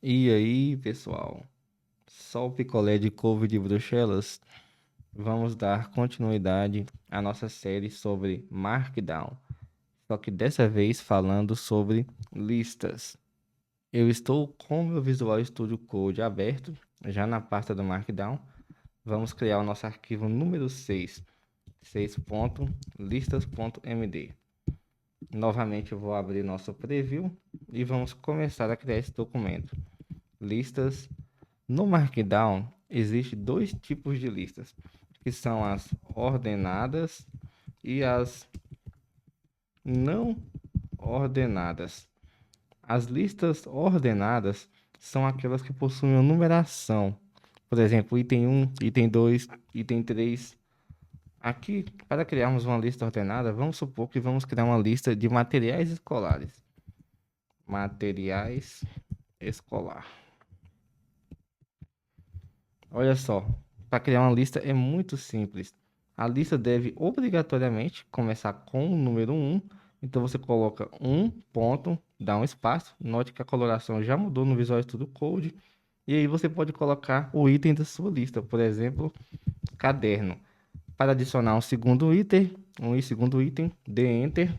E aí, pessoal? Só o picolé de couve de Bruxelas? Vamos dar continuidade à nossa série sobre Markdown, só que dessa vez falando sobre listas. Eu estou com o meu Visual Studio Code aberto, já na pasta do Markdown. Vamos criar o nosso arquivo número 6.listas.md. Novamente eu vou abrir nosso preview e vamos começar a criar esse documento. Listas. No Markdown, existem dois tipos de listas, que são as ordenadas e as não ordenadas. As listas ordenadas são aquelas que possuem uma numeração. Por exemplo, item 1, item 2, item 3. Aqui, para criarmos uma lista ordenada, vamos supor que vamos criar uma lista de materiais escolares. Materiais escolar. Olha só, para criar uma lista é muito simples. A lista deve obrigatoriamente começar com o número 1. Então você coloca um ponto, dá um espaço. Note que a coloração já mudou no Visual Studio Code. E aí você pode colocar o item da sua lista, por exemplo, caderno. Para adicionar um segundo item, dê Enter.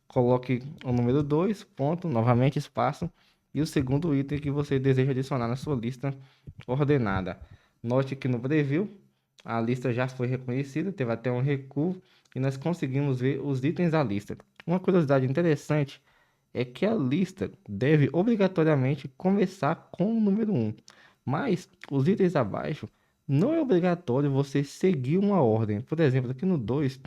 Coloque o número 2, ponto, novamente espaço, e o segundo item que você deseja adicionar na sua lista ordenada. Note que no preview a lista já foi reconhecida, teve até um recuo e nós conseguimos ver os itens da lista. Uma curiosidade interessante é que a lista deve obrigatoriamente começar com o número 1, mas os itens abaixo não é obrigatório você seguir uma ordem. Por exemplo, aqui no 2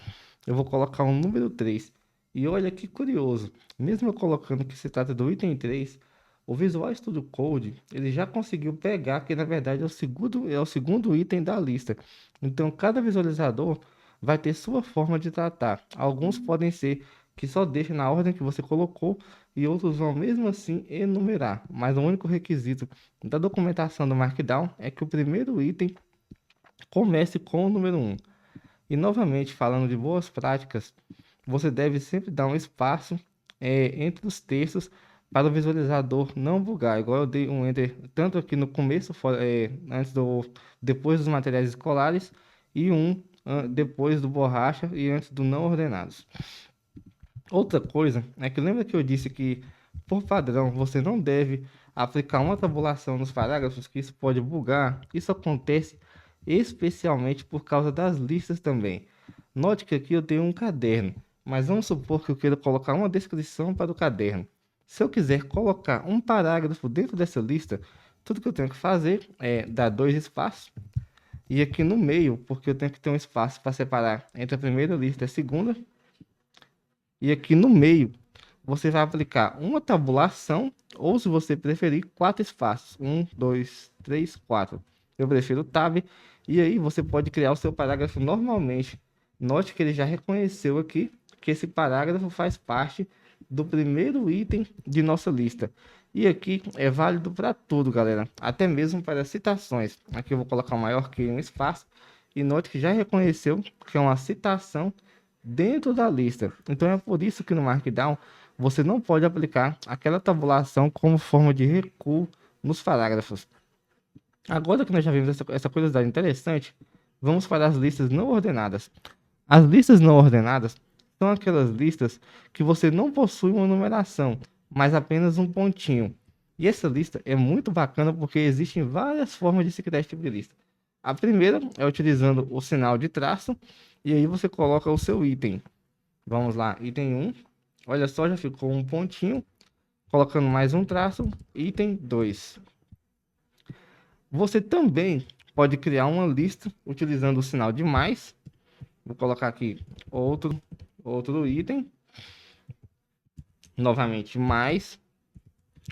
eu vou colocar o número 3. E olha que curioso, mesmo eu colocando que se trata do item 3, o Visual Studio Code ele já conseguiu pegar que na verdade é o segundo item da lista. Então cada visualizador vai ter sua forma de tratar. Alguns podem ser que só deixa na ordem que você colocou e outros vão mesmo assim enumerar. Mas o único requisito da documentação do Markdown é que o primeiro item comece com o número 1. E novamente, falando de boas práticas, você deve sempre dar um espaço entre os textos para o visualizador não bugar. Igual eu dei um enter tanto aqui no começo, depois dos materiais escolares, e depois do borracha e antes do não ordenados. Outra coisa é que lembra que eu disse que, por padrão, você não deve aplicar uma tabulação nos parágrafos, que isso pode bugar. Isso acontece especialmente por causa das listas também. Note que aqui eu tenho um caderno, mas vamos supor que eu queira colocar uma descrição para o caderno. Se eu quiser colocar um parágrafo dentro dessa lista, tudo que eu tenho que fazer é dar dois espaços e aqui no meio, porque eu tenho que ter um espaço para separar entre a primeira lista e a segunda, e aqui no meio, você vai aplicar uma tabulação, ou se você preferir, quatro espaços. Um, dois, três, quatro. Eu prefiro tab. E aí você pode criar o seu parágrafo normalmente. Note que ele já reconheceu aqui que esse parágrafo faz parte do primeiro item de nossa lista. E aqui é válido para tudo, galera. Até mesmo para citações. Aqui eu vou colocar um maior que um espaço. E note que já reconheceu que é uma citação dentro da lista. Então é por isso que no Markdown você não pode aplicar aquela tabulação como forma de recuo nos parágrafos. Agora que nós já vimos essa curiosidade interessante, vamos para as listas não ordenadas. As listas não ordenadas são aquelas listas que você não possui uma numeração, mas apenas um pontinho. E essa lista é muito bacana porque existem várias formas de se criar esse tipo de lista. A primeira é utilizando o sinal de traço, e aí você coloca o seu item. Vamos lá, item 1. Olha só, já ficou um pontinho. Colocando mais um traço, item 2. Você também pode criar uma lista utilizando o sinal de mais. Vou colocar aqui outro item. Novamente, mais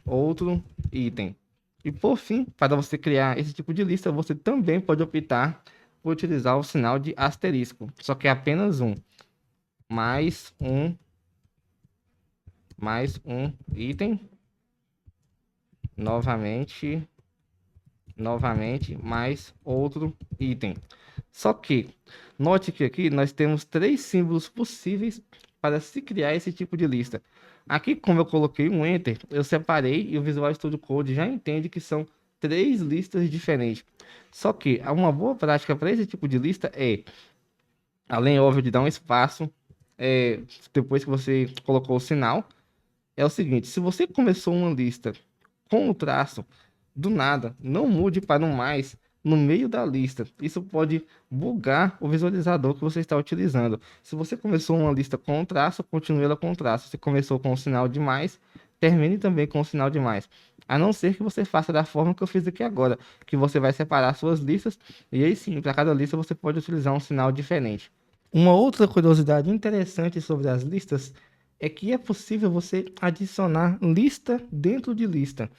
outro item. E por fim, para você criar esse tipo de lista, você também pode optar por utilizar o sinal de asterisco. Só que é apenas um. Mais um item. Novamente, mais outro item. Só que, note que aqui nós temos três símbolos possíveis para se criar esse tipo de lista. Aqui, como eu coloquei um Enter, eu separei e o Visual Studio Code já entende que são três listas diferentes. Só que uma boa prática para esse tipo de lista é, além, óbvio, de dar um espaço, depois que você colocou o sinal, é o seguinte: se você começou uma lista com o traço, do nada, não mude para um mais no meio da lista. Isso pode bugar o visualizador que você está utilizando. Se você começou uma lista com um traço, continue ela com o traço. Se começou com o sinal de mais, termine também com o sinal de mais. A não ser que você faça da forma que eu fiz aqui agora, que você vai separar suas listas e aí sim, para cada lista você pode utilizar um sinal diferente. Uma outra curiosidade interessante sobre as listas é que é possível você adicionar lista dentro de lista.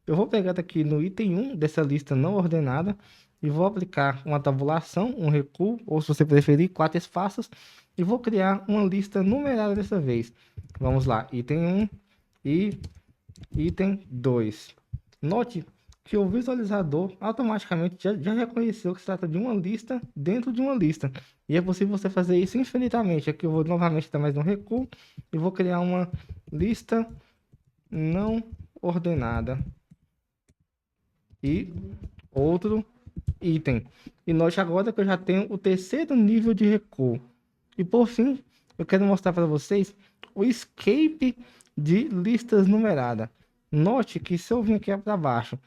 Eu vou pegar daqui no item 1 dessa lista não ordenada e vou aplicar uma tabulação, um recuo, ou se você preferir, 4 espaços, e vou criar uma lista numerada dessa vez. Vamos lá, item 1 e item 2. Note que o visualizador automaticamente já reconheceu que se trata de uma lista dentro de uma lista. E é possível você fazer isso infinitamente. Aqui eu vou novamente dar mais um recuo e vou criar uma lista não ordenada. E outro item. E note agora que eu já tenho o terceiro nível de recuo. E por fim, eu quero mostrar para vocês o escape de listas numeradas. Note que se eu vir aqui para baixo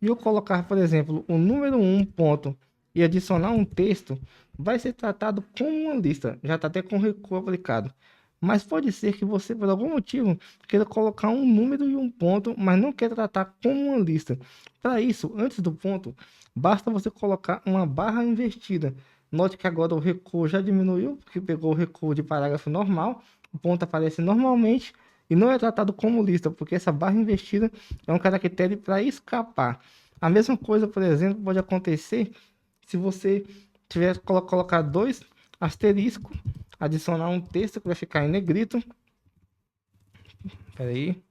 e eu colocar, por exemplo, o número 1 ponto e adicionar um texto, vai ser tratado como uma lista. Já está até com recuo aplicado. Mas pode ser que você, por algum motivo, queira colocar um número e um ponto, mas não quer tratar como uma lista. Para isso, antes do ponto, basta você colocar uma barra invertida. Note que agora o recuo já diminuiu, porque pegou o recuo de parágrafo normal, o ponto aparece normalmente e não é tratado como lista, porque essa barra invertida é um caractere para escapar. A mesma coisa, por exemplo, pode acontecer se você tiver colocar dois asteriscos, adicionar um texto que vai ficar em negrito. Espera aí.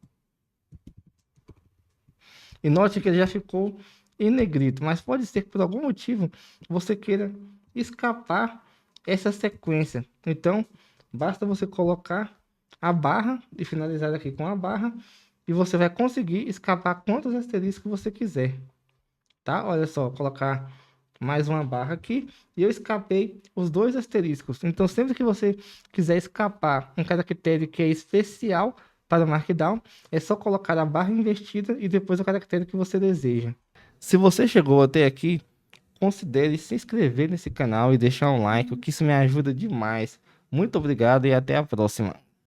E note que ele já ficou em negrito, mas pode ser que por algum motivo você queira escapar essa sequência. Então, basta você colocar a barra e finalizar aqui com a barra e você vai conseguir escapar quantos asteriscos você quiser. Tá? Olha só, colocar mais uma barra aqui e eu escapei os dois asteriscos. Então, sempre que você quiser escapar um caractere que é especial para o Markdown, é só colocar a barra invertida e depois o caractere que você deseja. Se você chegou até aqui, considere se inscrever nesse canal e deixar um like, o que isso me ajuda demais. Muito obrigado e até a próxima.